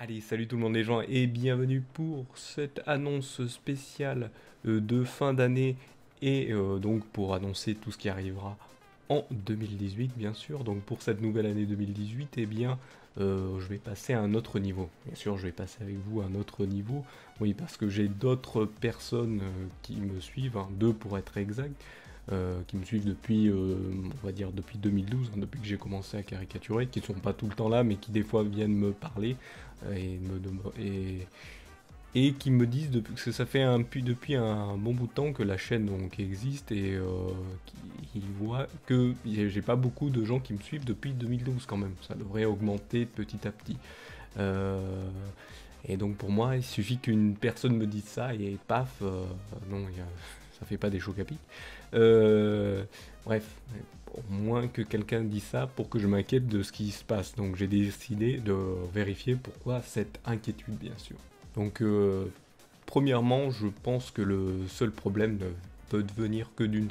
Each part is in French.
Allez, salut tout le monde les gens et bienvenue pour cette annonce spéciale de fin d'année et donc pour annoncer tout ce qui arrivera en 2018 bien sûr. Donc pour cette nouvelle année 2018, eh bien je vais passer à un autre niveau. Bien sûr, je vais passer avec vous à un autre niveau. Oui, parce que j'ai d'autres personnes qui me suivent, hein, deux pour être exact, qui me suivent depuis, on va dire depuis 2012, hein, depuis que j'ai commencé à caricaturer, qui ne sont pas tout le temps là, mais qui des fois viennent me parler et, et qui me disent que ça fait depuis un bon bout de temps que la chaîne donc existe et qui voient que j'ai pas beaucoup de gens qui me suivent depuis 2012 quand même. Ça devrait augmenter petit à petit. Euh, et donc pour moi, il suffit qu'une personne me dise ça et paf, non, ça fait pas des chocs à pic. Euh, Bref, au moins que quelqu'un dise ça pour que je m'inquiète de ce qui se passe. Donc j'ai décidé de vérifier pourquoi cette inquiétude, bien sûr. Donc premièrement, je pense que le seul problème ne peut devenir que de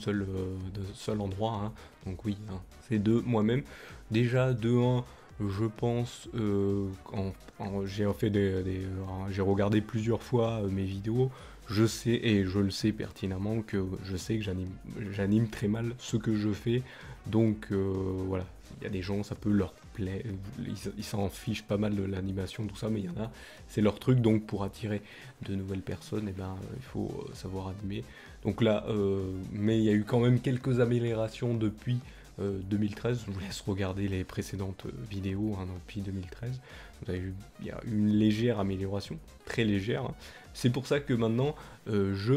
seul endroit, hein. Donc oui, hein, c'est de moi-même. Déjà, de un, je pense, j'ai fait j'ai regardé plusieurs fois mes vidéos. Je sais et je le sais pertinemment que je sais que j'anime très mal ce que je fais. Donc voilà, il y a des gens, ça peut leur plaire, ils s'en fichent pas mal de l'animation, tout ça, mais il y en a, c'est leur truc. Donc pour attirer de nouvelles personnes, et ben, il faut savoir animer. Donc là, mais il y a eu quand même quelques améliorations depuis 2013, je vous laisse regarder les précédentes vidéos, hein, depuis 2013. Vous avez vu, il y a une légère amélioration, très légère, hein. C'est pour ça que maintenant je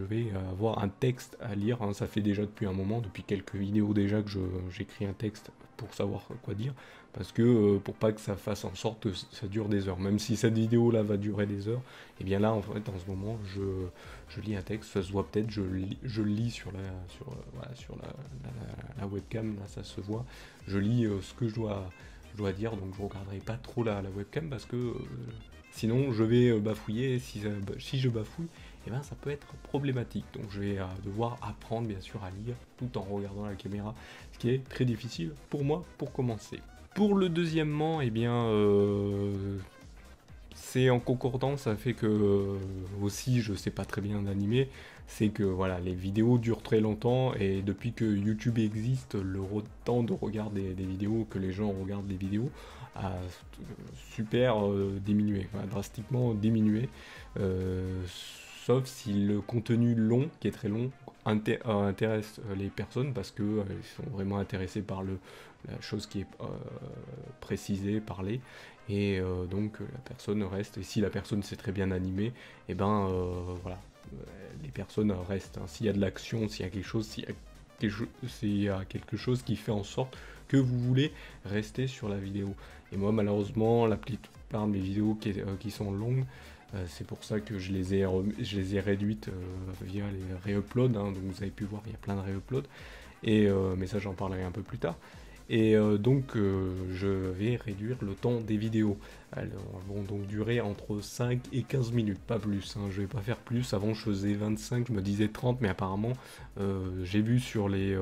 vais avoir un texte à lire, hein. Ça fait déjà depuis un moment, depuis quelques vidéos déjà que j'écris un texte pour savoir quoi dire, parce que pour pas que ça fasse en sorte que ça dure des heures. Même si cette vidéo là va durer des heures, et bien là en fait en ce moment je lis un texte, ça se voit peut-être, je le lis voilà, sur la webcam, là ça se voit, je lis ce que je dois dire, donc je regarderai pas trop la webcam parce que sinon je vais bafouiller, et si je bafouille, et ben ça peut être problématique, donc je vais devoir apprendre bien sûr à lire tout en regardant la caméra, ce qui est très difficile pour moi pour commencer. Pour le deuxièmement, eh bien c'est en concordant, ça fait que aussi je sais pas très bien animer, c'est que voilà, les vidéos durent très longtemps et depuis que YouTube existe, le temps de regarder des vidéos, que les gens regardent des vidéos, a super diminué, enfin, drastiquement diminué, euh, sauf si le contenu long, qui est très long, intéresse les personnes parce que ils sont vraiment intéressés par la chose qui est précisée, parlée, et donc la personne reste, et si la personne s'est très bien animée, et ben voilà, les personnes restent, hein. S'il y a de l'action, s'il y a quelque chose, s'il y a quelque chose qui fait en sorte que vous voulez rester sur la vidéo. Et moi malheureusement, la plupart de mes vidéos qui sont longues, c'est pour ça que je les ai réduites via les réuploads, hein. Donc vous avez pu voir, il y a plein de réuploads, et mais ça j'en parlerai un peu plus tard. Et donc je vais réduire le temps des vidéos. Elles vont donc durer entre 5 et 15 minutes, pas plus, hein. Je vais pas faire plus. Avant je faisais 25, je me disais 30, mais apparemment j'ai vu sur les...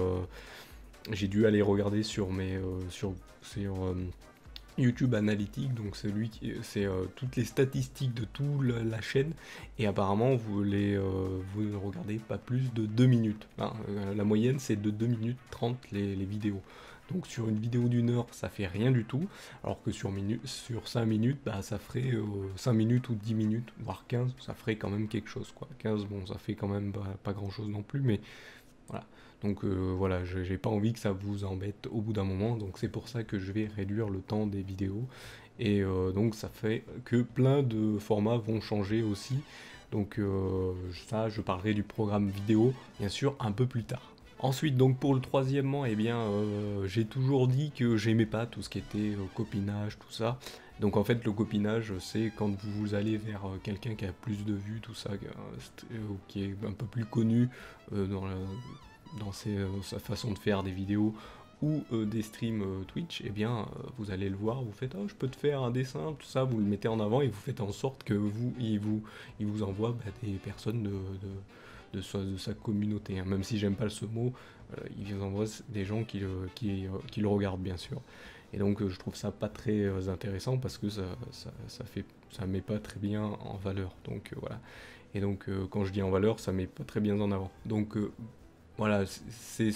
j'ai dû aller regarder sur sur YouTube Analytics, donc c'est toutes les statistiques de toute la chaîne, et apparemment vous ne regardez pas plus de 2 minutes. Hein. La moyenne c'est de 2 minutes 30 les vidéos. Donc sur une vidéo d'une heure, ça fait rien du tout, alors que sur 5 minutes, bah, ça ferait 5 minutes ou 10 minutes, voire 15, ça ferait quand même quelque chose, quoi. 15, bon, ça fait quand même pas grand chose non plus, mais voilà. Donc voilà, j'ai pas envie que ça vous embête au bout d'un moment, donc c'est pour ça que je vais réduire le temps des vidéos. Et donc ça fait que plein de formats vont changer aussi. Donc ça, je parlerai du programme vidéo, bien sûr, un peu plus tard. Ensuite, donc pour le troisièmement, eh bien, j'ai toujours dit que j'aimais pas tout ce qui était copinage, tout ça. Donc en fait, le copinage, c'est quand vous allez vers quelqu'un qui a plus de vues, tout ça, qui est un peu plus connu dans sa façon de faire des vidéos ou des streams Twitch, eh bien, vous allez le voir, vous faites «Oh, je peux te faire un dessin», tout ça, vous le mettez en avant et vous faites en sorte que il vous envoie des personnes de sa communauté, hein. Même si j'aime pas ce mot, il vous envoie des gens qui le regardent, bien sûr. Et donc je trouve ça pas très intéressant parce que ça met pas très bien en valeur. Donc voilà. Et donc quand je dis en valeur, ça met pas très bien en avant. Donc voilà, c'est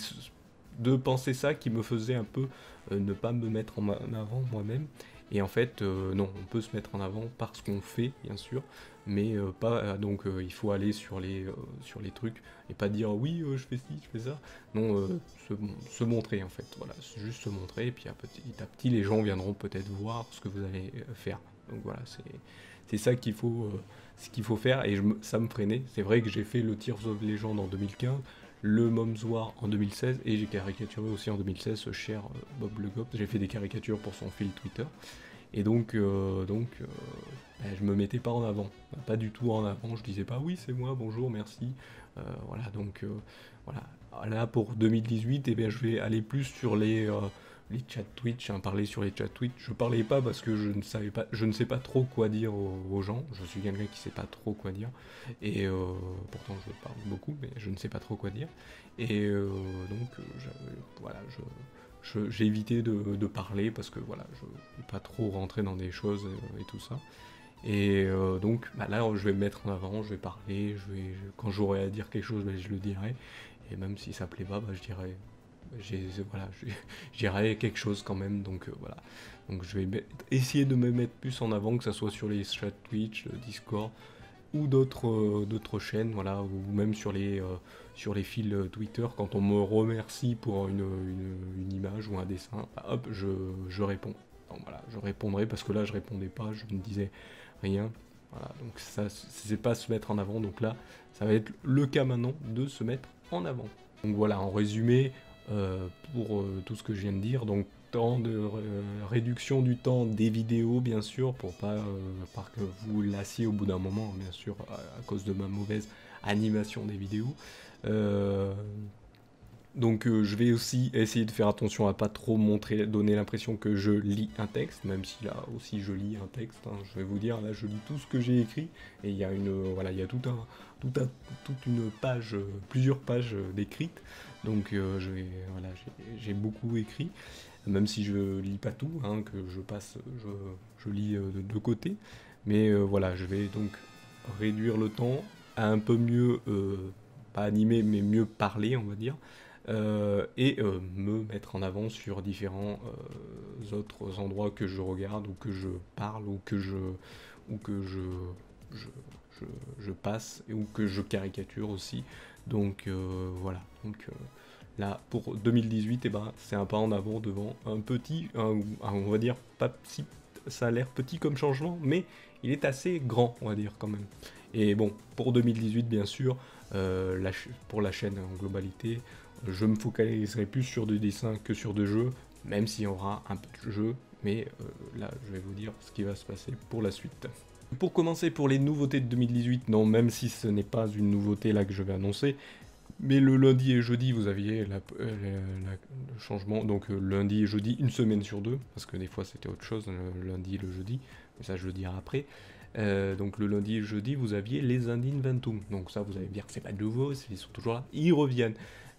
de penser ça qui me faisait un peu ne pas me mettre en avant moi-même. Et en fait, non, on peut se mettre en avant par ce qu'on fait, bien sûr, mais pas. Donc, il faut aller sur les trucs et pas dire oui, je fais ci, je fais ça. Non, se montrer en fait. Voilà, juste se montrer, et puis à petit, les gens viendront peut-être voir ce que vous allez faire. Donc voilà, c'est ça ce qu'il faut faire, et ça me freinait. C'est vrai que j'ai fait le Tears of Legend en 2015, le Mom's War en 2016, et j'ai caricaturé aussi en 2016 ce cher Bob Le Gop. J'ai fait des caricatures pour son fil Twitter. Et donc, je me mettais pas en avant, pas du tout en avant, je disais pas oui c'est moi, bonjour, merci, voilà, donc voilà. Là pour 2018, eh bien, je vais aller plus sur les chats Twitch, hein, parler sur les chats Twitch. Je parlais pas parce que je ne sais pas trop quoi dire aux gens, je suis quelqu'un qui sait pas trop quoi dire, et pourtant je parle beaucoup, mais je ne sais pas trop quoi dire, et donc voilà, j'ai évité de parler parce que voilà, je ne vais pas trop rentrer dans des choses et tout ça. Et donc bah là, je vais me mettre en avant, je vais parler, quand j'aurai à dire quelque chose, bah, je le dirai. Et même si ça plaît pas, bah, voilà, je dirai quelque chose quand même. Donc voilà. Donc je vais essayer de me mettre plus en avant, que ce soit sur les chats Twitch, Discord, ou d'autres chaînes, voilà, ou même sur les fils Twitter, quand on me remercie pour une image ou un dessin, bah, hop, je réponds. Donc, voilà, je répondrai parce que là je répondais pas, je ne disais rien. Voilà, donc ça, c'est pas se mettre en avant. Donc là, ça va être le cas maintenant de se mettre en avant. Donc voilà, en résumé, pour tout ce que je viens de dire, donc temps de réduction du temps des vidéos, bien sûr, pour pas que vous lassiez au bout d'un moment, bien sûr, à cause de ma mauvaise animation des vidéos. Donc je vais aussi essayer de faire attention à pas trop donner l'impression que je lis un texte, même si là aussi je lis un texte, hein. Je vais vous dire, là je lis tout ce que j'ai écrit, et il y a voilà, il y a toute une page, plusieurs pages d'écrites, donc voilà, j'ai beaucoup écrit, même si je lis pas tout, hein, que je lis de deux côtés, mais voilà, je vais donc réduire le temps à un peu mieux, pas animer, mais mieux parler, on va dire, et me mettre en avant sur différents autres endroits que je regarde, ou que je parle, ou que je, je passe, ou que je caricature aussi. Donc voilà. Donc là, pour 2018, eh ben, c'est un pas en avant devant on va dire, pas si, ça a l'air petit comme changement, mais il est assez grand, on va dire, quand même. Et bon, pour 2018, bien sûr, pour la chaîne en globalité, je me focaliserai plus sur du dessin que sur de jeux, même s'il y aura un peu de jeu, mais là, je vais vous dire ce qui va se passer pour la suite. Pour commencer, pour les nouveautés de 2018, non, même si ce n'est pas une nouveauté là que je vais annoncer, mais le lundi et jeudi, vous aviez le changement, donc lundi et jeudi, une semaine sur deux, parce que des fois c'était autre chose, le lundi et le jeudi, mais ça je le dirai après. Donc le lundi et le jeudi, vous aviez les Indinventum, donc ça vous allez me dire que c'est pas nouveau, ils sont toujours là, ils reviennent.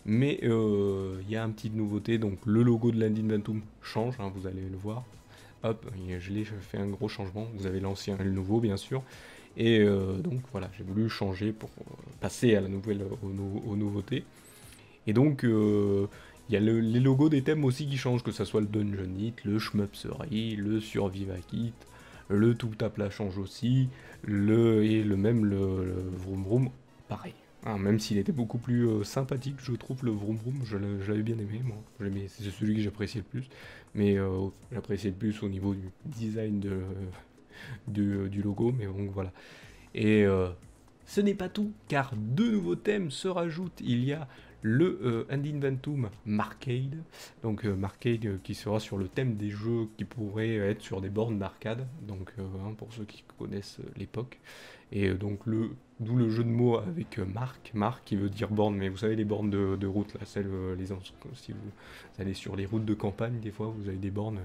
Mais il y a une petite nouveauté, donc le logo de l'Indinventum change, hein, vous allez le voir. Hop, je l'ai fait un gros changement, vous avez l'ancien et le nouveau bien sûr. Et donc voilà, j'ai voulu changer pour passer à la aux nouveautés. Et donc il y a les logos des thèmes aussi qui changent, que ce soit le Dungeon Hit, le Shmupserie, le Survivakit, le Tout à plat change aussi, le Vroom Vroom, pareil. Hein, même s'il était beaucoup plus sympathique, je trouve, le Vroom Vroom, je l'avais bien aimé, moi. C'est celui que j'appréciais le plus. Mais j'appréciais le plus au niveau du design du logo, mais donc voilà. Et ce n'est pas tout, car deux nouveaux thèmes se rajoutent. Il y a le Indinventum Marcade, donc Marcade qui sera sur le thème des jeux qui pourraient être sur des bornes d'arcade, donc hein, pour ceux qui connaissent l'époque. Et donc d'où le jeu de mots avec Marc qui veut dire borne, mais vous savez les bornes de route, là, si vous allez sur les routes de campagne, des fois vous avez des bornes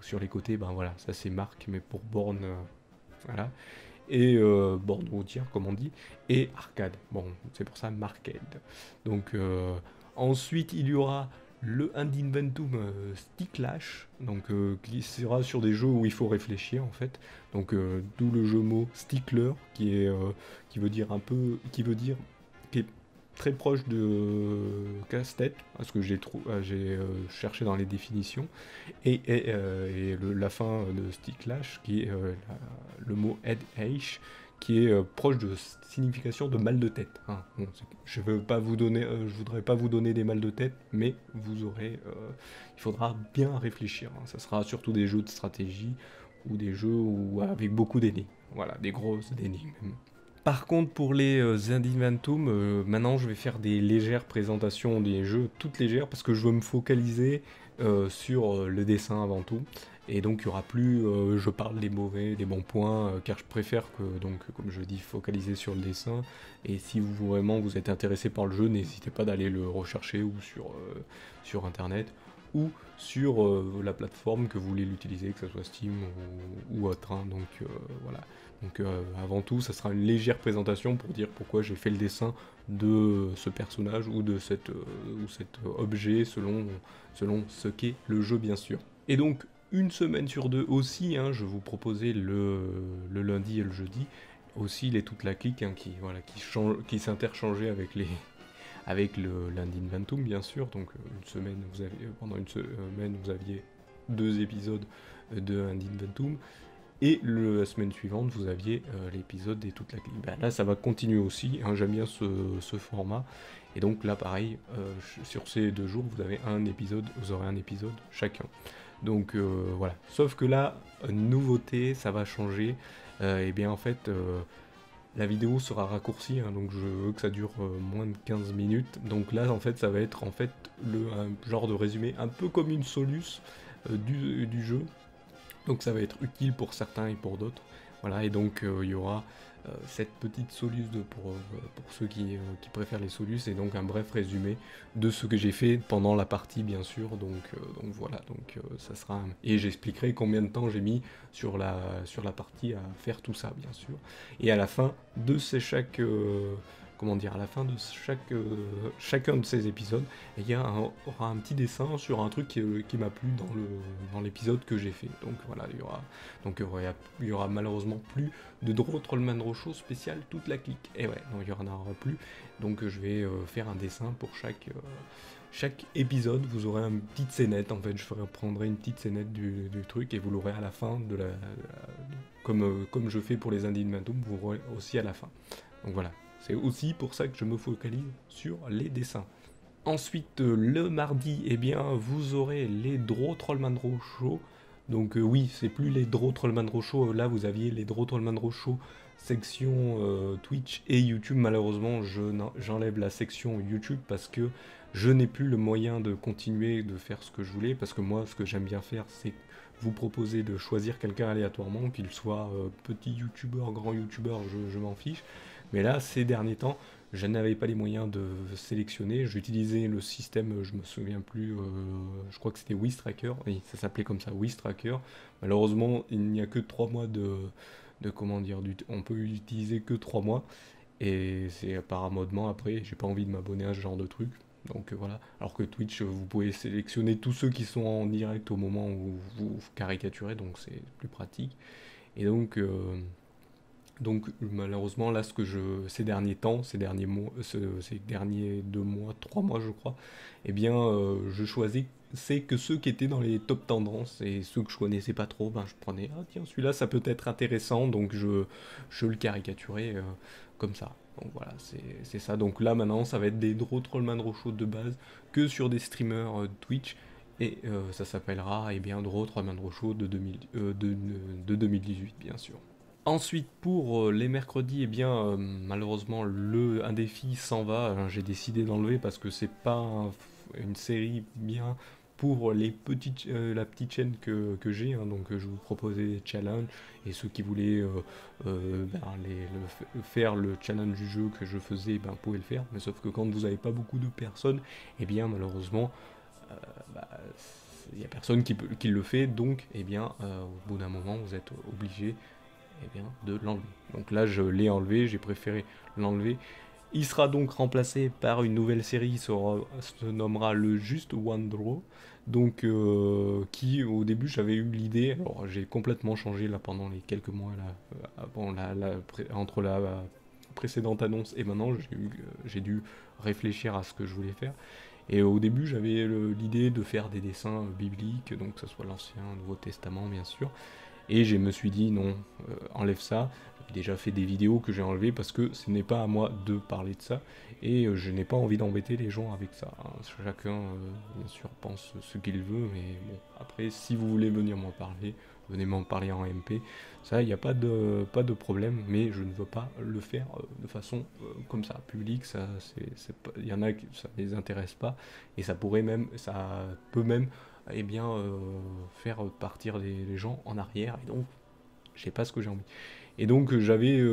sur les côtés, ben voilà, ça c'est Marc, mais pour borne, voilà. Et borne routière, comme on dit, et arcade. Bon, c'est pour ça Marcade. Donc ensuite, il y aura le Inventum Sticklash, donc qui sera sur des jeux où il faut réfléchir en fait. Donc d'où le jeu mot stickler qui veut dire un peu, qui est très proche de casse-tête, parce que j'ai cherché dans les définitions, et la fin de Sticklash qui est le mot headache, qui est proche de signification de mal de tête. Hein. Bon, je veux pas vous donner, je voudrais pas vous donner des mal de tête, mais vous aurez, il faudra bien réfléchir. Hein. Ça sera surtout des jeux de stratégie ou des jeux avec beaucoup d'énigmes. Voilà, des grosses énigmes même. Par contre, pour les Inventum, maintenant je vais faire des légères présentations des jeux, toutes légères, parce que je veux me focaliser sur le dessin avant tout. Et donc il n'y aura plus, je parle des mauvais, des bons points, car je préfère que, donc, comme je dis, focaliser sur le dessin. Et si vraiment vous êtes intéressé par le jeu, n'hésitez pas d'aller le rechercher ou sur internet ou sur la plateforme que vous voulez l'utiliser, que ce soit Steam ou autre. Hein. Donc voilà. Donc avant tout, ça sera une légère présentation pour dire pourquoi j'ai fait le dessin de ce personnage ou de cet objet selon ce qu'est le jeu bien sûr. Et donc une semaine sur deux aussi, hein, je vous proposais le lundi et le jeudi, aussi les toute la clique hein, qui s'interchangeait avec le lundi Inventum bien sûr. Donc pendant une semaine vous aviez 2 épisodes de lundi Inventum. Et la semaine suivante, vous aviez l'épisode des toute la clique. Ben là, ça va continuer aussi. Hein, j'aime bien ce format. Et donc là, pareil, sur ces 2 jours, vous aurez un épisode chacun. Donc voilà. Sauf que là, nouveauté, ça va changer. Et bien en fait, la vidéo sera raccourcie. Hein, donc je veux que ça dure moins de 15 minutes. Donc là, en fait, ça va être en fait un genre de résumé, un peu comme une Solus du jeu. Donc ça va être utile pour certains et pour d'autres. Voilà, et donc il y aura cette petite solus pour ceux qui préfèrent les solus, et donc un bref résumé de ce que j'ai fait pendant la partie bien sûr. Donc voilà, donc ça sera et j'expliquerai combien de temps j'ai mis sur la partie à faire tout ça bien sûr. Et à la fin de à la fin de chacun de ces épisodes, il aura un petit dessin sur un truc qui m'a plu dans l'épisode que j'ai fait. Donc voilà, il y aura malheureusement plus de Draw Trollman Draw Show spécial toute la clique. Et ouais, non, il y en aura plus. Donc je vais faire un dessin pour chaque épisode. Vous aurez une petite scénette. En fait, je prendrai une petite scénette du truc et vous l'aurez à la fin comme je fais pour les Indie Inventum, vous l'aurez aussi à la fin. Donc voilà. C'est aussi pour ça que je me focalise sur les dessins. Ensuite, le mardi, eh bien, vous aurez les Draw Trollman Draw Show. Donc oui, c'est plus les Draw Trollman Draw Show. Là, vous aviez les Draw Trollman Draw Show section Twitch et YouTube. Malheureusement, j'enlève la section YouTube parce que je n'ai plus le moyen de continuer de faire ce que je voulais. Parce que moi, ce que j'aime bien faire, c'est vous proposer de choisir quelqu'un aléatoirement, qu'il soit petit youtubeur, grand youtubeur, je m'en fiche. Mais là, ces derniers temps, je n'avais pas les moyens de sélectionner. J'utilisais le système, je me souviens plus, je crois que c'était Wistracker. Oui, ça s'appelait comme ça, Wistracker. Malheureusement, il n'y a que 3 mois on peut utiliser que 3 mois. Et c'est par amendement après, j'ai pas envie de m'abonner à ce genre de truc. Donc voilà. Alors que Twitch, vous pouvez sélectionner tous ceux qui sont en direct au moment où vous caricaturez, donc c'est plus pratique. Et donc malheureusement là ces derniers temps, ces derniers mois, ces derniers 2 mois, 3 mois je crois, eh bien je choisissais que ceux qui étaient dans les top tendances, et ceux que je connaissais pas trop, ben je prenais tiens celui-là ça peut être intéressant, donc je le caricaturais comme ça. Donc voilà, c'est ça. Donc là maintenant ça va être des Draw Trollman Draw Show de base que sur des streamers Twitch. Et ça s'appellera Draw Trollman Draw Show de 2018 bien sûr. Ensuite, pour les mercredis, malheureusement, un défi s'en va. J'ai décidé d'enlever parce que c'est pas une série bien pour la petite chaîne que j'ai. Hein. Donc, je vous proposais des challenges. Et ceux qui voulaient faire le challenge du jeu que je faisais, pouvaient le faire. Mais sauf que quand vous n'avez pas beaucoup de personnes, malheureusement, il n'y a personne qui le fait. Donc, au bout d'un moment, vous êtes obligé de l'enlever. Donc là je l'ai enlevé, j'ai préféré l'enlever Il sera donc remplacé par une nouvelle série qui se nommera Le Juste Wondro. Donc, qui au début j'avais eu l'idée, alors j'ai complètement changé là pendant les quelques mois là, avant entre la précédente annonce et maintenant, j'ai dû réfléchir à ce que je voulais faire. Et au début, j'avais l'idée de faire des dessins bibliques, donc que ce soit l'Ancien, Nouveau Testament bien sûr. Et je me suis dit non, enlève ça. J'ai déjà fait des vidéos que j'ai enlevées parce que ce n'est pas à moi de parler de ça. Et je n'ai pas envie d'embêter les gens avec ça, hein. Chacun, bien sûr, pense ce qu'il veut. Mais bon, après, si vous voulez venir m'en parler, venez m'en parler en MP. Ça, il n'y a pas de problème. Mais je ne veux pas le faire de façon comme ça, publique. Ça, il y en a qui ça ne les intéresse pas. Et ça peut même eh bien, faire partir les gens en arrière. Et donc, je sais pas ce que j'ai envie. Et donc, j'avais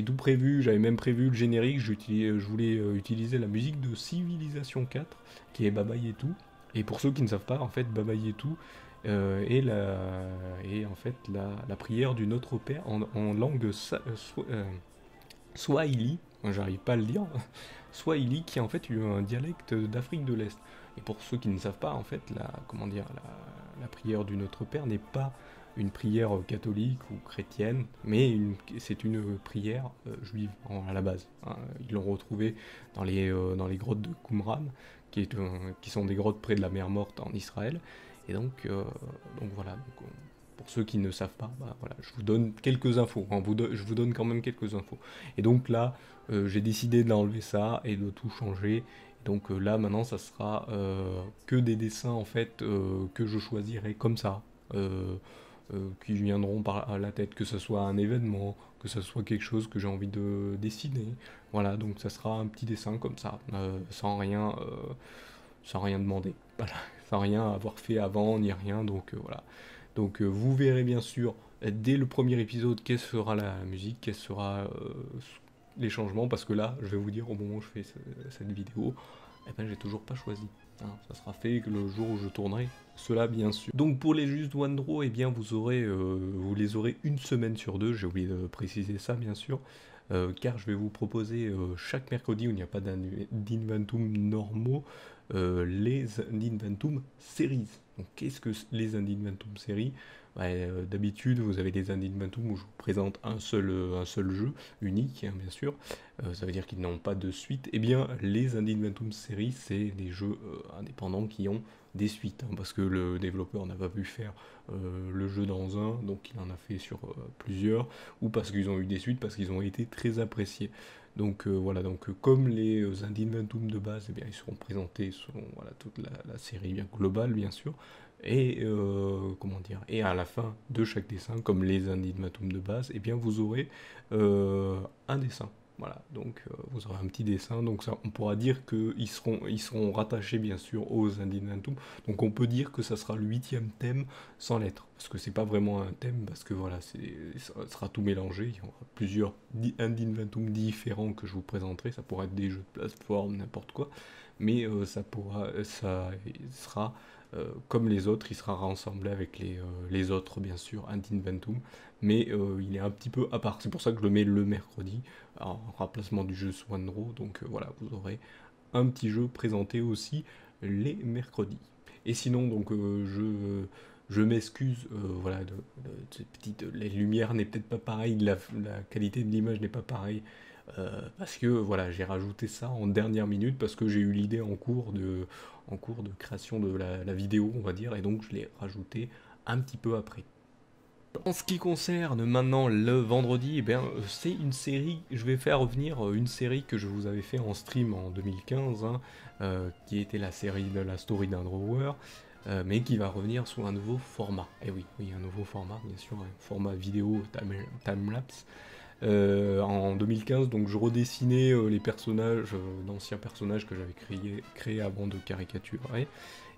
tout prévu, j'avais même prévu le générique. Je voulais utiliser la musique de Civilization 4, qui est Baba Yetu. Et pour ceux qui ne savent pas, en fait, Baba Yetu est en fait la prière du Notre Père en langue Swahili. Moi, j'arrive pas à le dire. Swahili, qui est en fait un dialecte d'Afrique de l'Est. Et pour ceux qui ne savent pas, en fait, comment dire, la prière du Notre Père n'est pas une prière catholique ou chrétienne, mais c'est une prière juive à la base, hein. Ils l'ont retrouvée dans les grottes de Qumran, qui sont des grottes près de la mer Morte en Israël. Et donc voilà. Pour ceux qui ne savent pas, bah, voilà, je vous donne quelques infos, hein. Je vous donne quand même quelques infos. Et donc là, j'ai décidé d'enlever ça et de tout changer. Donc là, maintenant, ça sera que des dessins en fait que je choisirai comme ça, qui viendront par la tête, que ce soit un événement, que ce soit quelque chose que j'ai envie de dessiner. Voilà, donc ça sera un petit dessin comme ça, sans rien demander. Voilà, sans rien avoir fait avant ni rien. Donc voilà. Donc vous verrez bien sûr dès le premier épisode quelle sera la musique, quels sera les changements, parce que là, je vais vous dire au moment où je fais cette vidéo, eh ben j'ai toujours pas choisi, hein. Ça sera fait que le jour où je tournerai cela bien sûr. Donc pour les Just Wondro, eh bien vous les aurez une semaine sur deux, j'ai oublié de préciser ça bien sûr, car je vais vous proposer chaque mercredi où il n'y a pas d'Inventum normaux, les Indinventum Series. Donc qu'est-ce que les Indinventum Series? D'habitude, vous avez des Indinventum où je vous présente un seul jeu, unique, hein, bien sûr. Ça veut dire qu'ils n'ont pas de suite. Eh bien, les Indinventum Series, c'est des jeux indépendants qui ont des suites, hein, parce que le développeur n'a pas pu faire le jeu dans un, donc il en a fait sur plusieurs, ou parce qu'ils ont eu des suites, parce qu'ils ont été très appréciés. Donc voilà, donc comme les Indinventum de base, eh bien, ils seront présentés selon voilà, toute la série bien globale, bien sûr. Et comment dire, et à la fin de chaque dessin, comme les Indinventum de base, eh bien vous aurez un dessin. Voilà, donc vous aurez un petit dessin, donc ça, on pourra dire ils seront rattachés bien sûr aux Indinventum. Donc on peut dire que ça sera le 8e thème sans lettres, parce que c'est pas vraiment un thème, parce que voilà, ça sera tout mélangé. Il y aura plusieurs Indinventum différents que je vous présenterai. Ça pourra être des jeux de plateforme, n'importe quoi, mais ça sera comme les autres, il sera rassemblé avec les autres, bien sûr, Indinventum, mais il est un petit peu à part. C'est pour ça que je le mets le mercredi, en remplacement du jeu Swanro. Donc voilà, vous aurez un petit jeu présenté aussi les mercredis. Et sinon, donc je m'excuse, voilà, cette petite, les lumières n'est peut-être pas pareille, la qualité de l'image n'est pas pareille, parce que voilà, j'ai rajouté ça en dernière minute parce que j'ai eu l'idée en cours de création de la vidéo, on va dire, et donc je l'ai rajouté un petit peu après. En ce qui concerne maintenant le vendredi, eh bien, c'est une série, je vais faire revenir une série que je vous avais fait en stream en 2015, hein, qui était la série de la story d'un drawer, mais qui va revenir sous un nouveau format. Et oui, oui, un nouveau format, bien sûr, un format vidéo timelapse. En 2015, donc je redessinais les personnages, d'anciens personnages que j'avais créés avant de caricaturer.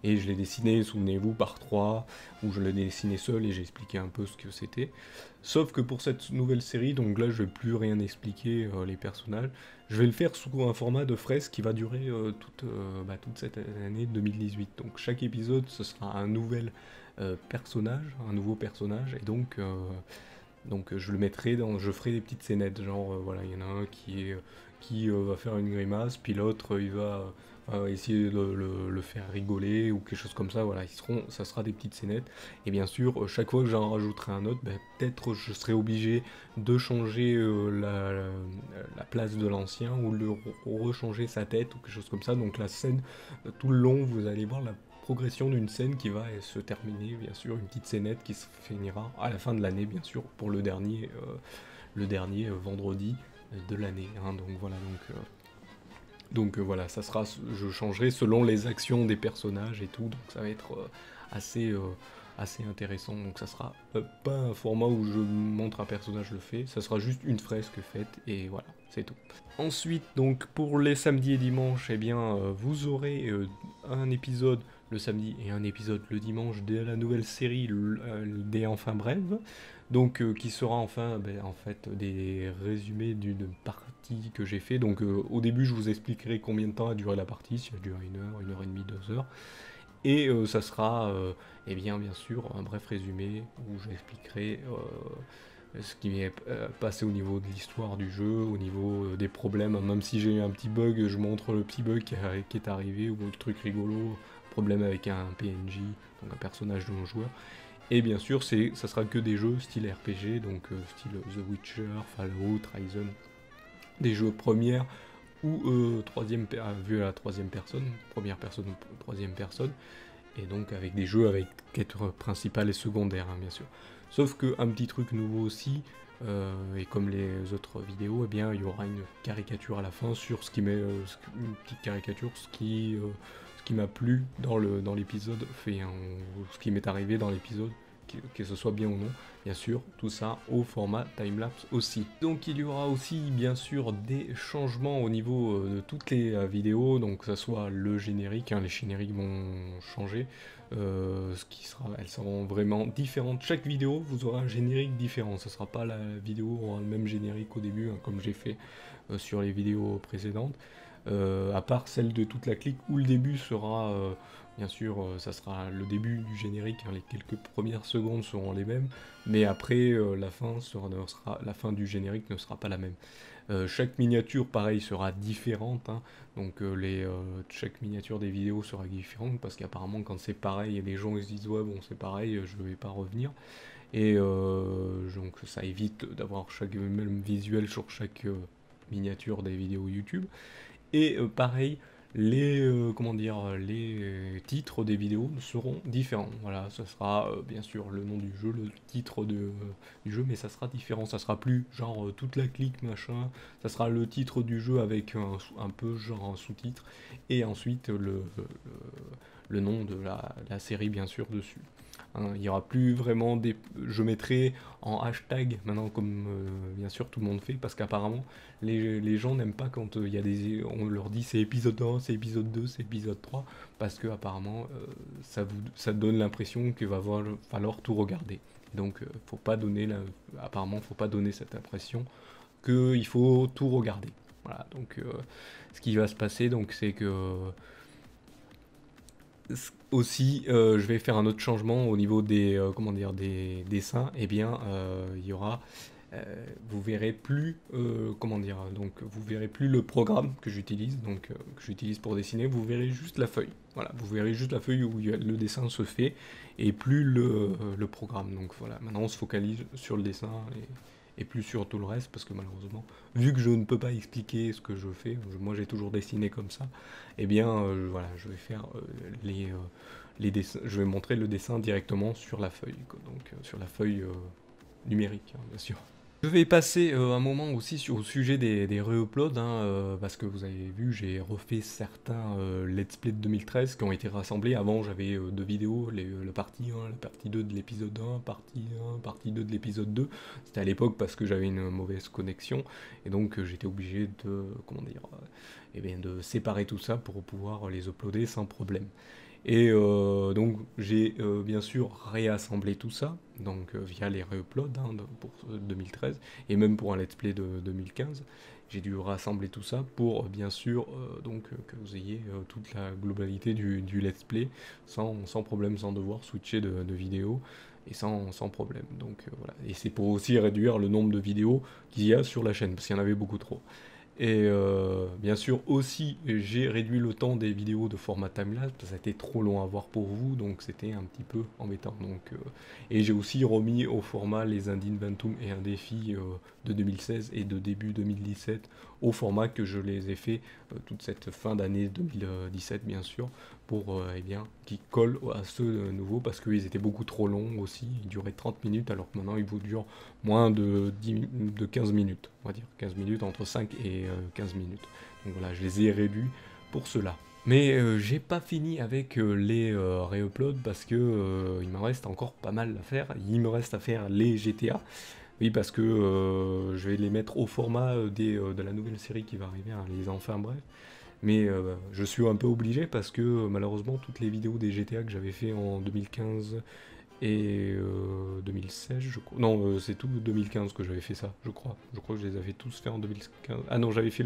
Et je les dessinais, souvenez-vous, par 3, où je les dessinais seul et j'expliquais un peu ce que c'était. Sauf que pour cette nouvelle série, donc là je vais plus rien expliquer les personnages, je vais le faire sous un format de fresque qui va durer toute cette année 2018. Donc chaque épisode ce sera un nouvel personnage, un nouveau personnage, et donc je le mettrai je ferai des petites scénettes, genre voilà, il y en a un qui va faire une grimace, puis l'autre il va essayer de le faire rigoler ou quelque chose comme ça. Voilà, ça sera des petites scénettes. Et bien sûr, chaque fois que j'en rajouterai un autre, ben, peut-être je serai obligé de changer la place de l'ancien ou de rechanger sa tête ou quelque chose comme ça. Donc la scène, tout le long, vous allez voir la progression d'une scène qui va se terminer, bien sûr, une petite scénette qui se finira à la fin de l'année, bien sûr, pour le dernier vendredi de l'année. Hein. Donc voilà, voilà, ça sera, je changerai selon les actions des personnages et tout, donc ça va être assez intéressant. Donc ça sera pas un format où je montre un personnage le fait, ça sera juste une fresque faite et voilà, c'est tout. Ensuite, donc pour les samedis et dimanches, eh bien vous aurez un épisode le samedi et un épisode le dimanche de la nouvelle série des Enfin Brèves. Donc qui sera enfin en fait des résumés d'une partie que j'ai fait. Donc au début je vous expliquerai combien de temps a duré la partie, si elle a duré 1 heure et demie, 2 heures. Et ça sera eh bien sûr un bref résumé où j'expliquerai ce qui est passé au niveau de l'histoire du jeu, au niveau des problèmes. Même si j'ai eu un petit bug, je montre le petit bug qui est arrivé, ou le truc rigolo, problème avec un PNJ, donc un personnage de mon joueur. Et bien sûr, ça sera que des jeux style RPG, donc style The Witcher, Fallout, Ryzen, des jeux première ou vu à la troisième personne, première personne ou troisième personne, et donc avec des jeux avec quête principale et secondaire, hein, bien sûr. Sauf qu'un petit truc nouveau aussi, et comme les autres vidéos, eh bien il y aura une caricature à la fin sur une petite caricature, ce qui m'a plu dans l'épisode fait, hein, ce qui m'est arrivé dans l'épisode, que ce soit bien ou non, bien sûr, tout ça au format timelapse aussi. Donc il y aura aussi bien sûr des changements au niveau de toutes les vidéos, donc que ce soit le générique, hein, les génériques vont changer, elles seront vraiment différentes. Chaque vidéo, vous aurez un générique différent, ce sera pas la vidéo aura le même générique au début, hein, comme j'ai fait sur les vidéos précédentes. À part celle de toute la clique où le début sera, bien sûr, ça sera le début du générique, hein, les quelques premières secondes seront les mêmes, mais après la fin du générique ne sera pas la même. Chaque miniature, pareil, sera différente, hein, donc chaque miniature des vidéos sera différente, parce qu'apparemment quand c'est pareil, les gens ils se disent ouais bon c'est pareil, je vais pas revenir, et donc ça évite d'avoir chaque même visuel sur chaque miniature des vidéos YouTube. Et pareil, les titres des vidéos seront différents. Voilà, ça sera bien sûr le nom du jeu, le titre du jeu, mais ça sera différent. Ça sera plus genre toute la clique machin. Ça sera le titre du jeu avec un peu genre un sous-titre. Et ensuite le nom de la série bien sûr dessus. Hein, il n'y aura plus vraiment des... Je mettrai en hashtag maintenant comme bien sûr tout le monde fait, parce qu'apparemment les gens n'aiment pas quand il y a on leur dit c'est épisode 1, c'est épisode 2, c'est épisode 3, parce que apparemment ça donne l'impression qu'il va falloir tout regarder. Donc apparemment faut pas donner cette impression qu'il faut tout regarder. Voilà, donc ce qui va se passer donc c'est que aussi, je vais faire un autre changement au niveau des dessins. Eh bien, il y aura, vous verrez plus, donc vous verrez plus le programme que j'utilise, que j'utilise pour dessiner. Vous verrez juste la feuille. Voilà, vous verrez juste la feuille où le dessin se fait et plus le programme. Donc voilà, maintenant on se focalise sur le dessin et plus sur tout le reste, parce que malheureusement, vu que je ne peux pas expliquer ce que je fais, moi j'ai toujours dessiné comme ça, eh bien voilà, je vais faire les dessins, je vais montrer le dessin directement sur la feuille, donc sur la feuille numérique, hein, bien sûr. Je vais passer un moment aussi au sujet des re-uploads, hein, parce que vous avez vu, j'ai refait certains let's play de 2013 qui ont été rassemblés. Avant, j'avais deux vidéos, la partie 1, la partie 2 de l'épisode 1, partie 2 de l'épisode 2. C'était à l'époque parce que j'avais une mauvaise connexion, et donc j'étais obligé de, de séparer tout ça pour pouvoir les uploader sans problème. Et donc j'ai bien sûr réassemblé tout ça, donc via les re-uploads, hein, pour 2013, et même pour un let's play de 2015, j'ai dû rassembler tout ça pour bien sûr que vous ayez toute la globalité du let's play sans problème, sans devoir switcher de vidéo, et sans problème. Donc voilà, et c'est pour aussi réduire le nombre de vidéos qu'il y a sur la chaîne, parce qu'il y en avait beaucoup trop. Et bien sûr aussi j'ai réduit le temps des vidéos de format timelapse, parce que ça a été trop long à voir pour vous, donc c'était un petit peu embêtant. Donc, et j'ai aussi remis au format les Indie Inventum et un défi de 2016 et de début 2017 au format que je les ai fait toute cette fin d'année 2017 bien sûr, pour eh bien, qui collent à ceux nouveaux, parce qu'ils étaient beaucoup trop longs aussi, ils duraient 30 minutes alors que maintenant ils vous durent moins de 15 minutes, on va dire 15 minutes, entre 5 et 15 minutes. Donc voilà, je les ai réduits pour cela. Mais j'ai pas fini avec les réuploads parce que il me reste encore pas mal à faire. Il me reste à faire les GTA. Oui, parce que je vais les mettre au format de la nouvelle série qui va arriver, hein, les Enfin Bref. Mais je suis un peu obligé parce que malheureusement toutes les vidéos des GTA que j'avais fait en 2015 et 2016, je crois. Non, c'est tout 2015 que j'avais fait ça, je crois. Je crois que je les avais tous fait en 2015. Ah non, j'avais fait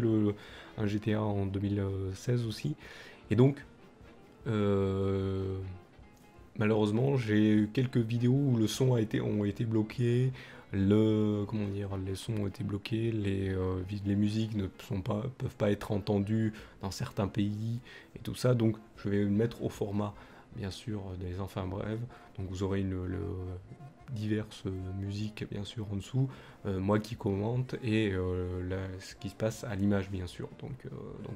un GTA en 2016 aussi. Et donc, euh, malheureusement, j'ai eu quelques vidéos où le son ont été bloqués. Comment dire, les sons ont été bloqués, les musiques ne peuvent pas être entendues dans certains pays et tout ça. Donc, je vais le mettre au format bien sûr des Enfin Brèves. Donc vous aurez diverses musiques bien sûr en dessous, moi qui commente et ce qui se passe à l'image bien sûr. Donc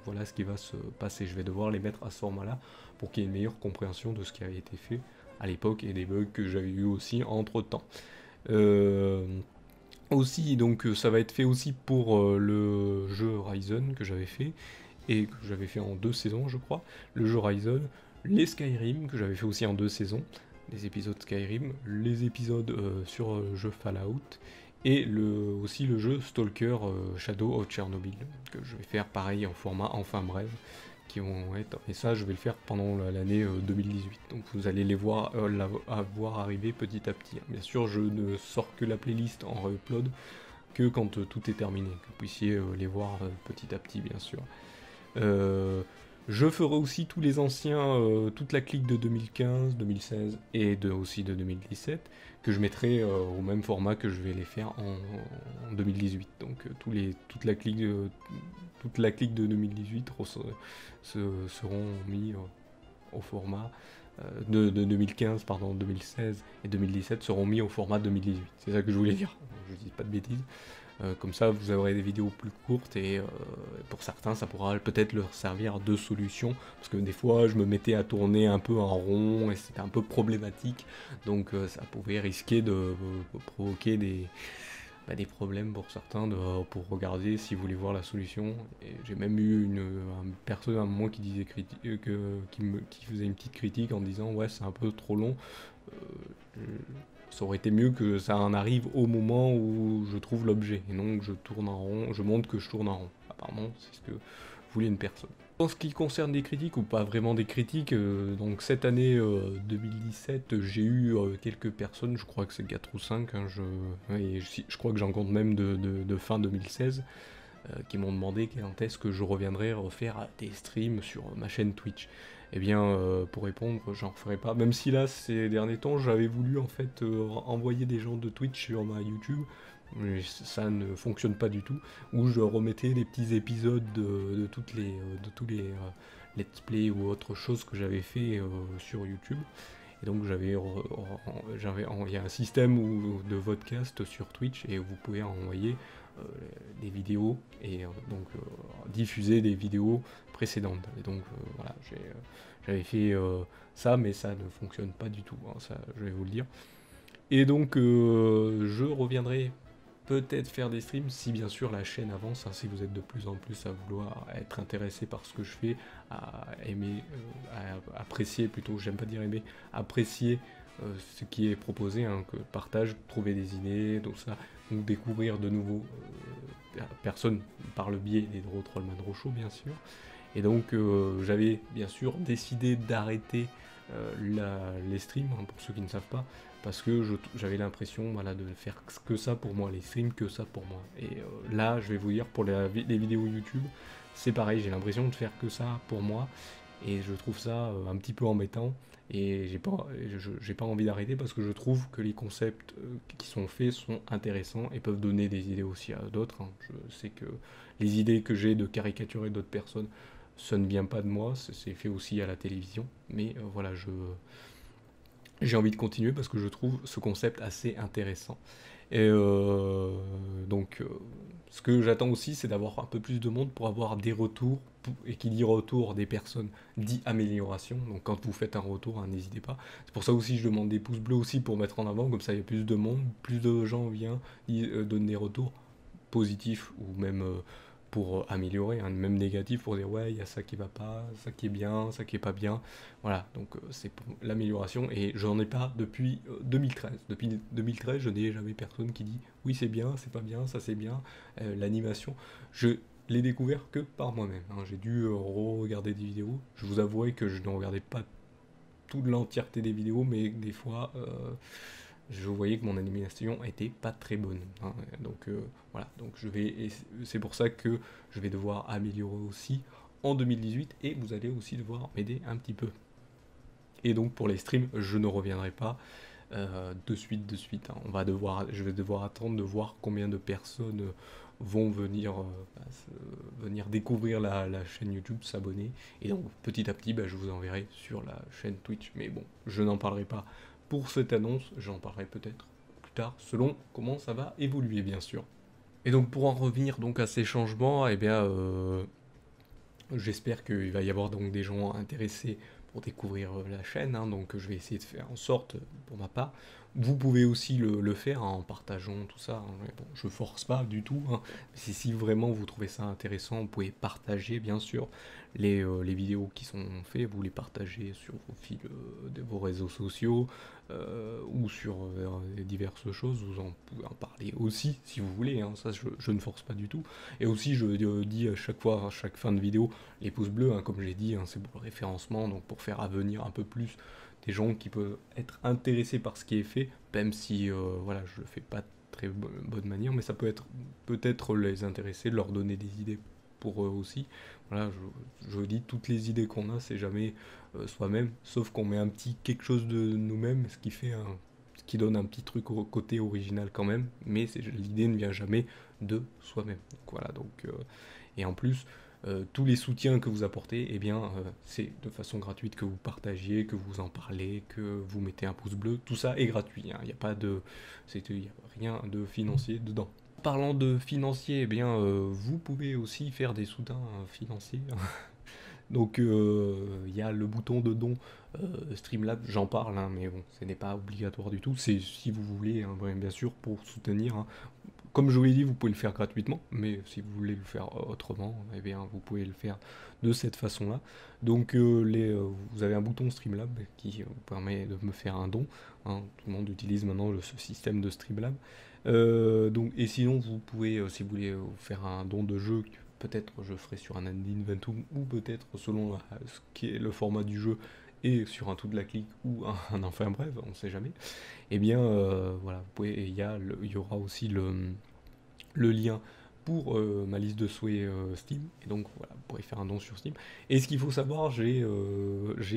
voilà ce qui va se passer. Je vais devoir les mettre à ce format-là pour qu'il y ait une meilleure compréhension de ce qui a été fait à l'époque et des bugs que j'avais eu aussi entre temps. Euh, Aussi, donc ça va être fait aussi pour le jeu Horizon que j'avais fait et que j'avais fait en 2 saisons, je crois. Le jeu Horizon, les Skyrim que j'avais fait aussi en 2 saisons, les épisodes Skyrim, les épisodes sur jeu Fallout et aussi le jeu Stalker Shadow of Chernobyl que je vais faire pareil en format enfin bref qui vont être, et ça je vais le faire pendant l'année 2018, donc vous allez les voir voir arriver petit à petit. Bien sûr je ne sors que la playlist en re-upload que quand tout est terminé, que vous puissiez les voir petit à petit bien sûr. Euh, je ferai aussi tous les anciens, toute la clique de 2015, 2016 et aussi de 2017, que je mettrai au même format que je vais les faire en 2018. Donc toute la clique de 2018 seront mis au format de 2015, pardon, 2016 et 2017 seront mis au format 2018. C'est ça que je voulais dire, je dis pas de bêtises. Comme ça, vous aurez des vidéos plus courtes et pour certains, ça pourra peut-être leur servir de solution. Parce que des fois, je me mettais à tourner un peu en rond et c'était un peu problématique. Donc ça pouvait risquer de provoquer des problèmes pour certains pour regarder s'ils voulaient voir la solution. Et j'ai même eu une personne à un moment qui disait qui faisait une petite critique en disant ouais c'est un peu trop long. Ça aurait été mieux que ça en arrive au moment où je trouve l'objet et non que je tourne en rond, je montre que je tourne en rond. Apparemment c'est ce que voulait une personne. En ce qui concerne des critiques, ou pas vraiment des critiques, donc cette année 2017, j'ai eu quelques personnes, je crois que c'est 4 ou 5, hein, je crois que j'en compte même de fin 2016, qui m'ont demandé quand est-ce que je reviendrais refaire des streams sur ma chaîne Twitch. Eh bien, pour répondre, j'en referai pas. Même si là, ces derniers temps, j'avais voulu en fait envoyer des gens de Twitch sur ma YouTube, mais ça ne fonctionne pas du tout. Où je remettais les petits épisodes de tous les let's play ou autre chose que j'avais fait sur YouTube. Et donc il y a un système de podcast sur Twitch et vous pouvez envoyer des vidéos et diffuser des vidéos précédentes. Et donc voilà, j'avais fait ça, mais ça ne fonctionne pas du tout, hein, ça je vais vous le dire. Et donc je reviendrai peut-être faire des streams si bien sûr la chaîne avance, hein, si vous êtes de plus en plus à vouloir être intéressé par ce que je fais, à aimer, à apprécier plutôt, j'aime pas dire aimer, apprécier ce qui est proposé, hein, que partage, trouver des idées, tout ça, ou découvrir de nouveaux personnes par le biais des Draw Trollman Rochaud bien sûr. Et donc j'avais bien sûr décidé d'arrêter les streams, hein, pour ceux qui ne savent pas, parce que j'avais l'impression voilà, de faire que ça pour moi, les streams que ça pour moi. Et là, je vais vous dire, pour les vidéos YouTube, c'est pareil, j'ai l'impression de faire que ça pour moi. et je trouve ça un petit peu embêtant. Et j'ai pas envie d'arrêter parce que je trouve que les concepts qui sont faits sont intéressants et peuvent donner des idées aussi à d'autres, hein. Je sais que les idées que j'ai de caricaturer d'autres personnes, ça ne vient pas de moi, c'est fait aussi à la télévision. Mais voilà, j'ai envie de continuer parce que je trouve ce concept assez intéressant. Et donc, ce que j'attends aussi, c'est d'avoir un peu plus de monde pour avoir des retours. Et qui dit retour des personnes dit amélioration. Donc, quand vous faites un retour, hein, n'hésitez pas. C'est pour ça aussi je demande des pouces bleus aussi pour mettre en avant. Comme ça, il y a plus de monde, plus de gens viennent donnent des retours positifs ou même pour améliorer, hein, même négatif pour dire ouais, il y a ça qui va pas, ça qui est bien, ça qui est pas bien. Voilà, donc c'est pour l'amélioration et j'en ai pas depuis 2013. Depuis 2013, je n'ai jamais personne qui dit oui, c'est bien, c'est pas bien, ça c'est bien. L'animation, je l'ai découvert que par moi-même, hein. J'ai dû re-regarder des vidéos. Je vous avouerai que je ne regardais pas toute l'entièreté des vidéos, mais des fois, je voyais que mon animation était pas très bonne, hein. Donc voilà, donc c'est pour ça que je vais devoir améliorer aussi en 2018 et vous allez aussi devoir m'aider un petit peu. Et donc pour les streams, je ne reviendrai pas de suite, hein. Je vais devoir attendre de voir combien de personnes vont venir découvrir la chaîne YouTube, s'abonner. Et donc petit à petit, bah, je vous enverrai sur la chaîne Twitch. Mais bon, je n'en parlerai pas pour cette annonce, j'en parlerai peut-être plus tard, selon comment ça va évoluer, bien sûr. Et donc pour en revenir donc à ces changements, eh bien, j'espère qu'il va y avoir donc des gens intéressés pour découvrir la chaîne, hein. Donc je vais essayer de faire en sorte, pour ma part. Vous pouvez aussi le faire, hein, en partageant tout ça, hein. Mais bon, je force pas du tout, hein. Si vraiment vous trouvez ça intéressant, vous pouvez partager bien sûr les vidéos qui sont faites, vous les partagez sur vos fils de vos réseaux sociaux ou sur diverses choses, vous en pouvez en parler aussi si vous voulez, hein. Ça je ne force pas du tout. Et aussi je dis à chaque fois, à chaque fin de vidéo, les pouces bleus, hein, comme j'ai dit, hein, c'est pour le référencement, donc pour faire venir un peu plus des gens qui peuvent être intéressés par ce qui est fait, même si voilà, je le fais pas de très bonne manière, mais ça peut être peut-être les intéresser, leur donner des idées pour eux aussi. Voilà, je dis toutes les idées qu'on a, c'est jamais soi-même, sauf qu'on met un petit quelque chose de nous-mêmes, ce qui donne un petit truc au côté original quand même, mais l'idée ne vient jamais de soi-même. Donc voilà, et en plus, tous les soutiens que vous apportez, eh bien, c'est de façon gratuite que vous partagiez, que vous en parlez, que vous mettez un pouce bleu. Tout ça est gratuit, hein. Il n'y a pas de, il y a rien de financier dedans. Parlant de financier, eh bien, vous pouvez aussi faire des soutiens financiers. Donc, il y a le bouton de don Streamlabs, j'en parle, hein, mais bon, ce n'est pas obligatoire du tout. C'est si vous voulez, hein, bien sûr, pour soutenir, hein. Comme je vous l'ai dit, vous pouvez le faire gratuitement, mais si vous voulez le faire autrement, eh bien, vous pouvez le faire de cette façon-là. Donc, vous avez un bouton Streamlabs qui vous permet de me faire un don, hein. Tout le monde utilise maintenant ce système de Streamlabs. Donc, et sinon, vous pouvez, si vous voulez faire un don de jeu, peut-être je ferai sur un Inventum, ou peut-être selon ce qui est le format du jeu, et sur un tout de la clique, ou enfin bref, on ne sait jamais. Et bien, voilà, il y aura aussi le lien pour ma liste de souhaits Steam. Et donc voilà, vous pourrez faire un don sur Steam. Et ce qu'il faut savoir, j'ai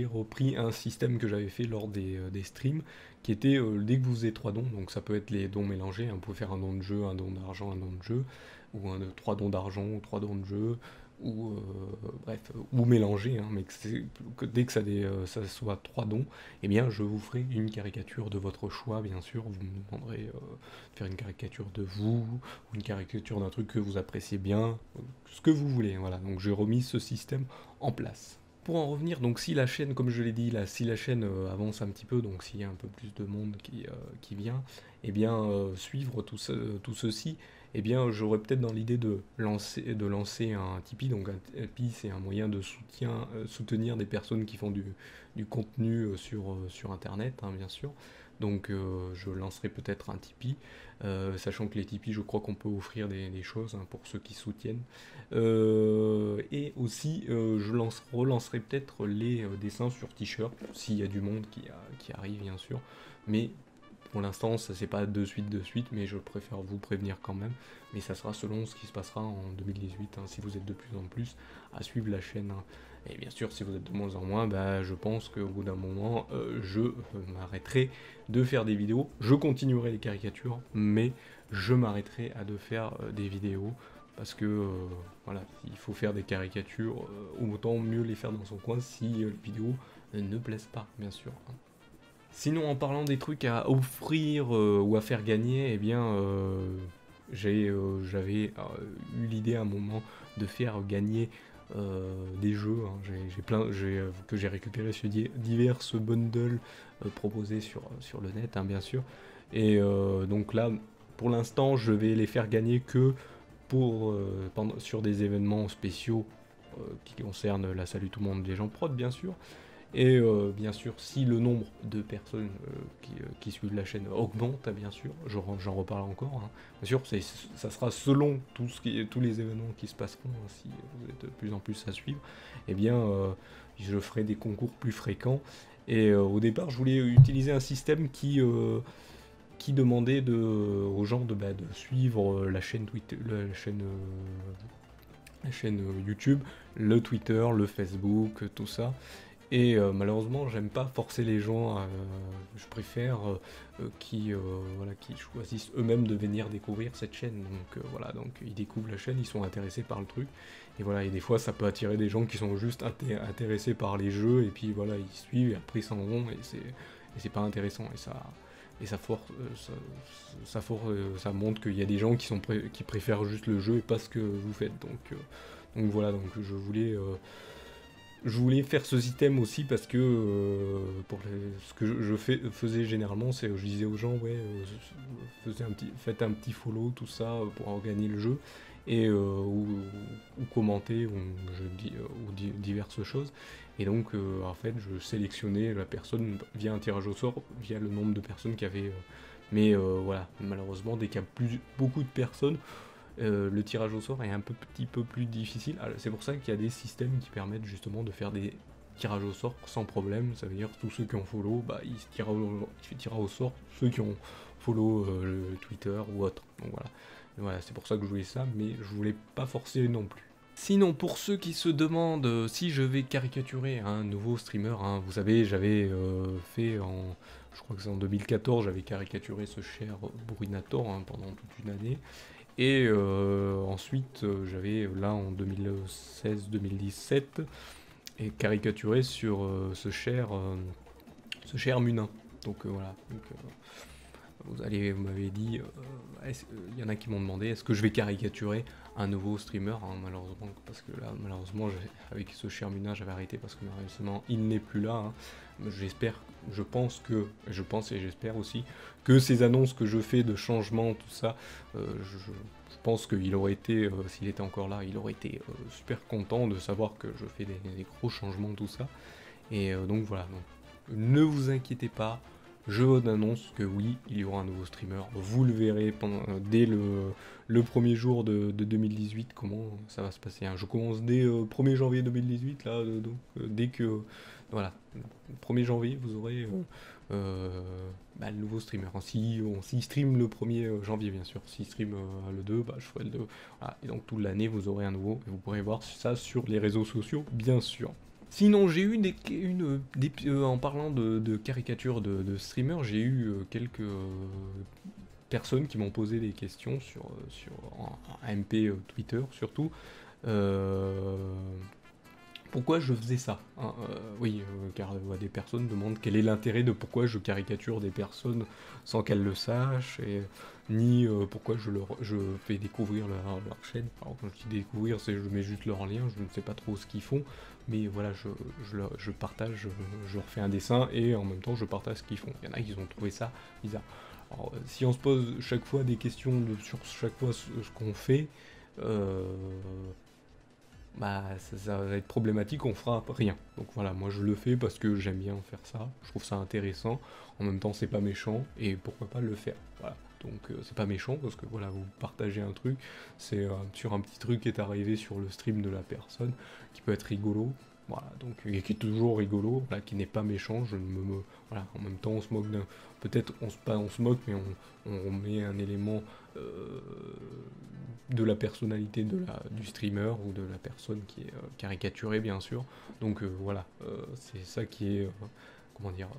repris un système que j'avais fait lors des streams, qui était dès que vous faisiez 3 dons, donc ça peut être les dons mélangés, hein, vous pouvez faire un don de jeu, un don d'argent, un don de jeu, ou 3 dons d'argent, ou 3 dons de jeu, ou bref, ou mélanger, hein, mais dès que ça soit 3 dons, eh bien je vous ferai une caricature de votre choix, bien sûr. Vous me demanderez de faire une caricature de vous, ou une caricature d'un truc que vous appréciez bien, ce que vous voulez. Voilà, donc j'ai remis ce système en place. Pour en revenir, donc si la chaîne, comme je l'ai dit, là, si la chaîne avance un petit peu, donc s'il y a un peu plus de monde qui vient, eh bien suivre tout ceci, eh bien j'aurais peut-être dans l'idée de lancer un Tipeee. Donc un Tipeee, c'est un moyen de soutenir des personnes qui font du contenu sur Internet, hein, bien sûr. Donc je lancerai peut-être un Tipeee, sachant que les Tipeee, je crois qu'on peut offrir des choses, hein, pour ceux qui soutiennent. Et aussi, relancerai peut-être les dessins sur t-shirt, s'il y a du monde qui arrive, bien sûr. Mais pour l'instant, ça c'est pas de suite, mais je préfère vous prévenir quand même. Mais ça sera selon ce qui se passera en 2018, hein, si vous êtes de plus en plus à suivre la chaîne, hein. Et bien sûr, si vous êtes de moins en moins, bah, je pense qu'au bout d'un moment, je m'arrêterai de faire des vidéos. Je continuerai les caricatures, mais je m'arrêterai à de faire des vidéos parce que voilà, il faut faire des caricatures, autant mieux les faire dans son coin si les vidéos ne plaisent pas, bien sûr. Sinon, en parlant des trucs à offrir ou à faire gagner, eh bien, j'avais eu l'idée à un moment de faire gagner des jeux. Hein. Que j'ai récupéré sur divers bundles proposés sur le net, hein, bien sûr. Et donc là, pour l'instant, je vais les faire gagner que sur des événements spéciaux qui concernent la Salut tout le monde des gens prod, bien sûr. Et bien sûr, si le nombre de personnes qui suivent la chaîne augmente, bien sûr, j'en reparle encore. Hein. Bien sûr, ça sera selon tous les événements qui se passeront, hein, si vous êtes de plus en plus à suivre. Eh bien, je ferai des concours plus fréquents. Et au départ, je voulais utiliser un système qui demandait aux gens de suivre la chaîne Twitter, la chaîne YouTube, le Twitter, le Facebook, tout ça. Et malheureusement, j'aime pas forcer les gens, je préfère qui choisissent eux-mêmes de venir découvrir cette chaîne. Donc voilà, donc ils découvrent la chaîne, ils sont intéressés par le truc. Et voilà, et des fois ça peut attirer des gens qui sont juste intéressés par les jeux, et puis voilà, ils suivent, et après ils s'en vont, et c'est pas intéressant. Et ça montre qu'il y a des gens qui préfèrent juste le jeu et pas ce que vous faites. Donc voilà, donc je voulais faire ce système aussi parce que ce que faisais généralement, c'est je disais aux gens, ouais, faites un petit follow, tout ça, pour gagner le jeu, et ou commenter, ou diverses choses. Et donc, en fait, je sélectionnais la personne via un tirage au sort, via le nombre de personnes qu'il y avait. Mais voilà, malheureusement, dès qu'il y a beaucoup de personnes, le tirage au sort est un petit peu plus difficile. C'est pour ça qu'il y a des systèmes qui permettent justement de faire des tirages au sort sans problème. Ça veut dire tous ceux qui ont follow, il se tirera au sort ceux qui ont follow le Twitter ou autre. Donc voilà. Et voilà, c'est pour ça que je voulais ça, mais je voulais pas forcer non plus. Sinon, pour ceux qui se demandent si je vais caricaturer un nouveau streamer, hein, vous savez, j'avais je crois que c'est en 2014, j'avais caricaturé ce cher Bruinator, hein, pendant toute une année. Et ensuite, j'avais là en 2016-2017 et caricaturé sur ce cher Munin. Donc voilà. Donc, vous m'avez dit, il y en a qui m'ont demandé, est-ce que je vais caricaturer un nouveau streamer, hein, malheureusement, parce que là, malheureusement, avec ce cher Munin, j'avais arrêté parce que malheureusement, il n'est plus là. Hein. Je pense et j'espère aussi que ces annonces que je fais de changement, tout ça, je pense qu'il aurait été, s'il était encore là, il aurait été super content de savoir que je fais des gros changements, tout ça. Et donc voilà, donc, ne vous inquiétez pas. Je vous annonce que oui, il y aura un nouveau streamer. Vous le verrez dès le premier jour de 2018, comment ça va se passer. Hein. Je commence dès 1er janvier 2018, là, donc dès que... Voilà, le 1er janvier, vous aurez le nouveau streamer. Hein. S'il stream le 1er janvier, bien sûr. S'il stream le 2, je ferai le 2. Voilà. Et donc toute l'année, vous aurez un nouveau. Et vous pourrez voir ça sur les réseaux sociaux, bien sûr. Sinon, j'ai eu en parlant de caricatures de streamers, j'ai eu quelques personnes qui m'ont posé des questions en MP Twitter surtout. Pourquoi je faisais ça, hein, oui, car des personnes demandent quel est l'intérêt de pourquoi je caricature des personnes sans qu'elles le sachent, ni pourquoi je fais découvrir leur chaîne. Alors quand je dis découvrir, c'est je mets juste leur lien, je ne sais pas trop ce qu'ils font, mais voilà, je partage, je leur fais un dessin et en même temps je partage ce qu'ils font. Il y en a qui ont trouvé ça bizarre. Alors si on se pose chaque fois des questions sur chaque fois ce qu'on fait, ça va être problématique, on fera rien. Donc voilà, moi je le fais parce que j'aime bien faire ça, je trouve ça intéressant, en même temps c'est pas méchant, et pourquoi pas le faire, voilà. Donc c'est pas méchant parce que voilà, vous partagez un truc, c'est sur un petit truc qui est arrivé sur le stream de la personne, qui peut être rigolo, voilà, donc et qui est toujours rigolo, voilà, qui n'est pas méchant, voilà, en même temps on se moque peut-être on se moque, mais on met un élément de la personnalité du streamer ou de la personne qui est caricaturée, bien sûr. Donc voilà, c'est ça qui est, comment dire,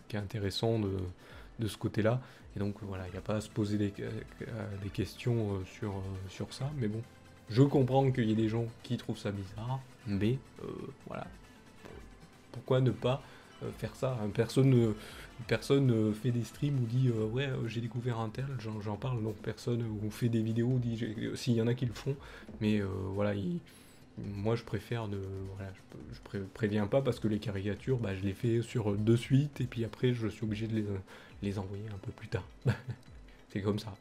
qui est intéressant de ce côté-là. Et donc voilà, il n'y a pas à se poser des questions sur ça, mais bon, je comprends qu'il y ait des gens qui trouvent ça bizarre, mais voilà, pourquoi ne pas faire ça, hein. Personne fait des streams ou dit ouais j'ai découvert un tel, j'en parle, non, personne ou fait des vidéos ou dit s'il y en a qui le font, mais voilà, moi je préfère de voilà, préviens pas parce que les caricatures, bah, je les fais sur de suite et puis après je suis obligé de les envoyer un peu plus tard. C'est comme ça.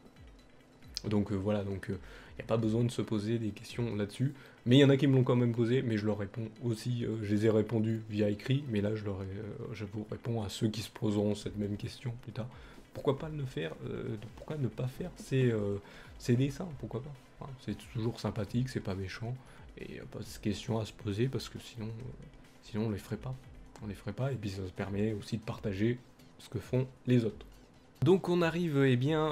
Donc voilà, donc il n'y a pas besoin de se poser des questions là-dessus. Mais il y en a qui me l'ont quand même posé, mais je leur réponds aussi, je les ai répondus via écrit, mais là je vous réponds à ceux qui se poseront cette même question plus tard. Pourquoi pas le faire, pourquoi ne pas faire ces dessins, pourquoi pas, hein, c'est toujours sympathique, c'est pas méchant, et il n'y a pas de question à se poser, parce que sinon on les ferait pas. On les ferait pas, et puis ça se permet aussi de partager ce que font les autres. Donc on arrive eh bien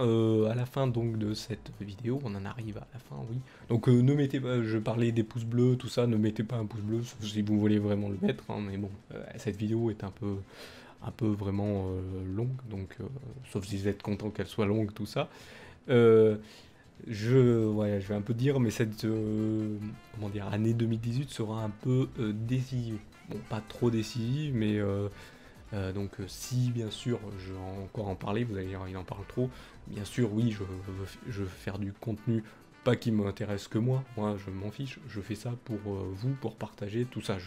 à la fin donc de cette vidéo, on en arrive à la fin, oui. Donc ne mettez pas, je parlais des pouces bleus, tout ça, ne mettez pas un pouce bleu sauf si vous voulez vraiment le mettre, hein, mais bon, cette vidéo est un peu vraiment longue, donc sauf si vous êtes content qu'elle soit longue, tout ça. Ouais, je vais un peu dire, mais cette comment dire, année 2018 sera un peu décisive. Bon, pas trop décisive, mais donc si bien sûr je vais encore en parler, vous allez dire il en parle trop, bien sûr oui je veux faire du contenu pas qui m'intéresse que moi je m'en fiche, je fais ça pour vous, pour partager tout ça,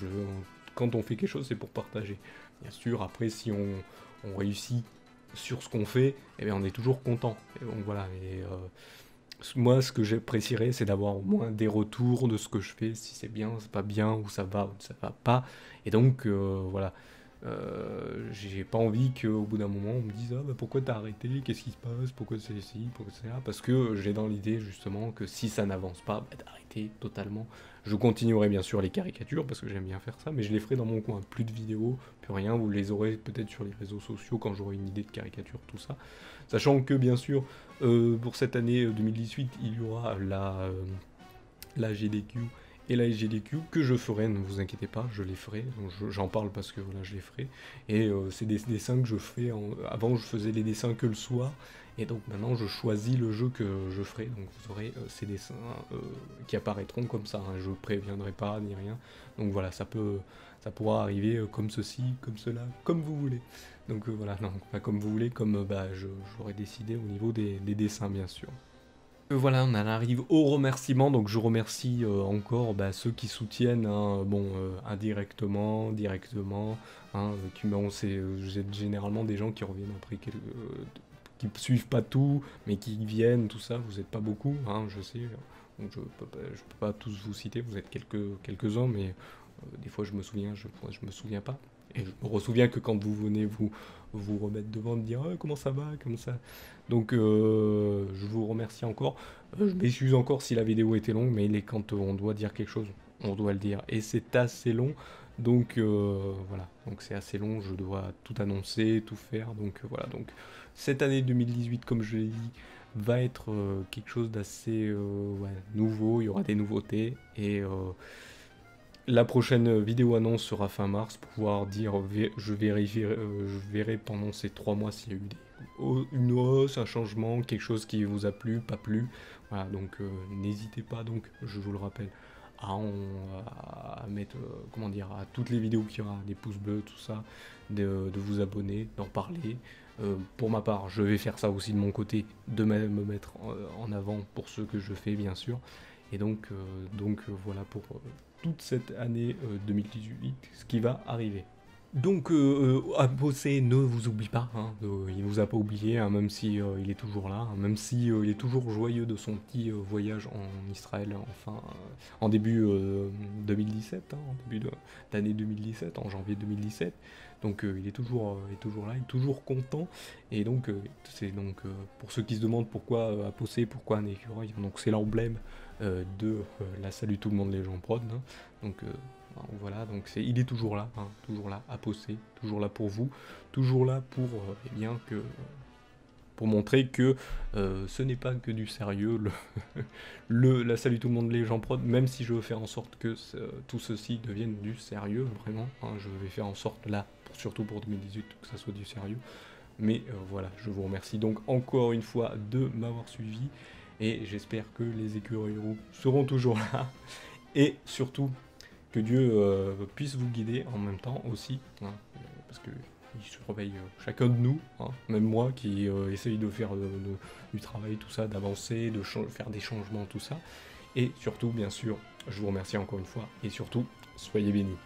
quand on fait quelque chose c'est pour partager. Bien sûr après si on réussit sur ce qu'on fait, eh bien on est toujours content. Et donc voilà, et, moi ce que j'apprécierais c'est d'avoir au moins des retours de ce que je fais, si c'est bien, c'est pas bien, ou ça va pas, et donc voilà. J'ai pas envie qu'au bout d'un moment on me dise ah bah pourquoi t'as arrêté, qu'est-ce qui se passe, pourquoi c'est ci, pourquoi c'est là, parce que j'ai dans l'idée justement que si ça n'avance pas, bah, d'arrêter totalement. Je continuerai bien sûr les caricatures parce que j'aime bien faire ça, mais je les ferai dans mon coin, plus de vidéos, plus rien, vous les aurez peut-être sur les réseaux sociaux quand j'aurai une idée de caricature, tout ça. Sachant que bien sûr pour cette année 2018 il y aura la GDQ et la SGDQ que je ferai, ne vous inquiétez pas, je les ferai, j'en parle parce que voilà, je les ferai, et c'est des dessins que je fais, avant je faisais les dessins que le soir, et donc maintenant je choisis le jeu que je ferai, donc vous aurez ces dessins qui apparaîtront comme ça, hein, je préviendrai pas ni rien, donc voilà, ça pourra arriver comme ceci, comme cela, comme vous voulez, donc voilà, non, pas comme vous voulez, comme bah, j'aurais décidé au niveau des dessins bien sûr. Voilà, on en arrive au remerciement, donc je remercie encore bah, ceux qui soutiennent, hein, bon, indirectement, directement, hein, vous êtes généralement des gens qui reviennent après, qui suivent pas tout, mais qui viennent, tout ça, vous êtes pas beaucoup, hein, je sais, donc je peux pas tous vous citer, vous êtes quelques-uns, mais des fois je me souviens, je me souviens pas, et je me ressouviens que quand vous venez vous remettre devant, me dire comment ça va, comme ça. Donc je vous remercie encore. Je m'excuse encore si la vidéo était longue, mais il est quand on doit dire quelque chose, on doit le dire. Et c'est assez long, donc voilà. Donc c'est assez long, je dois tout annoncer, tout faire. Donc voilà. Donc cette année 2018, comme je l'ai dit, va être quelque chose d'assez nouveau. Il y aura des nouveautés et la prochaine vidéo annonce sera fin mars pour pouvoir dire, je verrai pendant ces 3 mois s'il y a eu une hausse, un changement, quelque chose qui vous a plu, pas plu. Voilà, donc n'hésitez pas, donc je vous le rappelle, à mettre, comment dire, à toutes les vidéos qu'il y aura, des pouces bleus, tout ça, de vous abonner, d'en parler. Pour ma part, je vais faire ça aussi de mon côté, de me mettre en avant pour ce que je fais, bien sûr. Et donc voilà pour toute cette année 2018, ce qui va arriver. Donc, Apocé ne vous oublie pas, hein, il vous a pas oublié, hein, même si il est toujours là, hein, même si il est toujours joyeux de son petit voyage en Israël, enfin, en début 2017, hein, en début de l'année 2017, en janvier 2017. Donc il est toujours là, il est toujours content, et donc c'est donc pour ceux qui se demandent pourquoi Apocé, pourquoi un écureuil, donc c'est l'emblème de la Salut tout le monde les gens prod, hein, donc voilà, donc il est toujours là, hein, Apocé, toujours là pour vous, toujours là pour eh bien pour montrer que ce n'est pas que du sérieux, la Salut tout le monde les gens prod, même si je veux faire en sorte que tout ceci devienne du sérieux, vraiment, hein, je vais faire en sorte là, surtout pour 2018, que ça soit du sérieux. Mais voilà, je vous remercie donc encore une fois de m'avoir suivi, et j'espère que les écureuils roux seront toujours là, et surtout que Dieu puisse vous guider en même temps aussi, hein, parce que il surveille chacun de nous, hein, même moi qui essaye de faire du travail, tout ça, d'avancer, de faire des changements, tout ça. Et surtout, bien sûr, je vous remercie encore une fois, et surtout, soyez bénis.